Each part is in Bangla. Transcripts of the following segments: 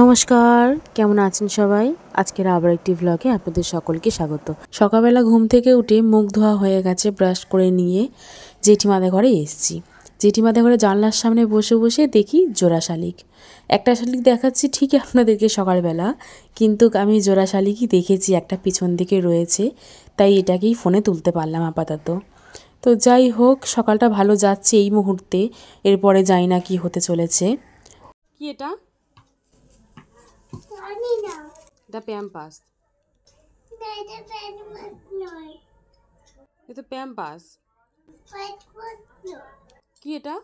নমস্কার, কেমন আছেন সবাই? আজকের আবার একটি ভ্লগে আপনাদের সকলকে স্বাগত। সকালবেলা ঘুম থেকে উঠে মুখ ধোয়া হয়ে গেছে, ব্রাশ করে নিয়ে জেঠিমাদের ঘরে এসেছি। জেঠিমাদের ঘরে জানলার সামনে বসে বসে দেখি জোড়া শালিক। একটা শালিক দেখাচ্ছি ঠিকই আপনাদেরকে সকালবেলা, কিন্তু আমি জোড়া শালিকই দেখেছি, একটা পিছন দিকে রয়েছে, তাই এটাকেই ফোনে তুলতে পারলাম আপাতত। তো যাই হোক, সকালটা ভালো যাচ্ছে এই মুহূর্তে, এরপরে জানি না কি হতে চলেছে। কি এটা? এটা প্যাম্পাস। এটা প্যাম্পাস। কি এটা?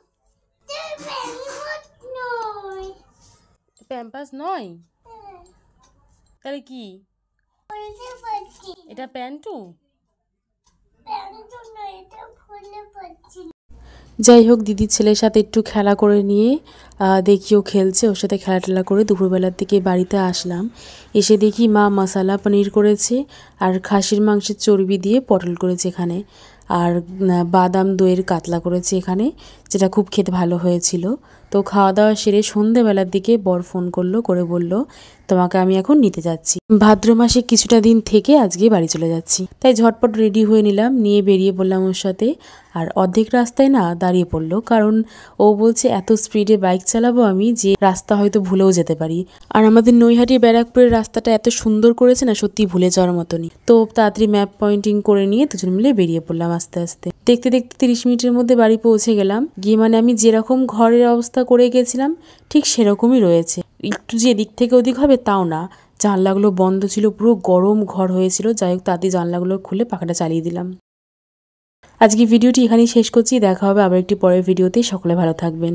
প্যাম্পাস নয়, তাহলে কি এটা? প্যান্টু? যাই হোক, দিদির ছেলের সাথে একটু খেলা করে নিয়ে দেখি ও খেলছে, ওর সাথে খেলা টেলা করে দুপুরবেলার দিকে বাড়িতে আসলাম। এসে দেখি মা মশালা পনির করেছে আর খাসির মাংসের চর্বি দিয়ে পটল করেছে এখানে, আর বাদাম দইয়ের কাতলা করেছে এখানে, যেটা খুব খেতে ভালো হয়েছিল। তো খাওয়া দাওয়া সেরে সন্ধেবেলার দিকে বর ফোন করলো, করে বলল তোমাকে আমি এখন নিতে যাচ্ছি, ভাদ্র মাসে কিছুটা দিন থেকে আজকে বাড়ি চলে যাচ্ছি। তাই ঝটপট রেডি হয়ে নিলাম, নিয়ে বেরিয়ে পড়লাম ওর সাথে। আর অর্ধেক রাস্তায় না দাঁড়িয়ে পড়লো, কারণ ও বলছে এত স্পিডে বাইক চালাবো আমি যে রাস্তা হয়তো ভুলেও যেতে পারি। আর আমাদের নৈহাটি ব্যারাকপুরের রাস্তাটা এত সুন্দর করেছে না, সত্যি ভুলে যাওয়ার মতনই। তো তাড়াতাড়ি ম্যাপ পয়েন্টিং করে নিয়ে দুজন মিলে বেরিয়ে পড়লাম আস্তে আস্তে। দেখতে দেখতে 30 মিনিটের মধ্যে বাড়ি পৌঁছে গেলাম। গিয়ে মানে আমি যেরকম ঘরের অবস্থা করে গেছিলাম ঠিক সেরকমই রয়েছে, একটু যে এদিক থেকে ওদিক হবে তাও না। জানলাগুলো বন্ধ ছিল, পুরো গরম ঘর হয়েছিল। যাই হোক, তাড়াতাড়ি জানলাগুলো খুলে পাখাটা চালিয়ে দিলাম। আজকে ভিডিওটি এখানেই শেষ করছি, দেখা হবে আবার একটি পরের ভিডিওতে। সকলে ভালো থাকবেন।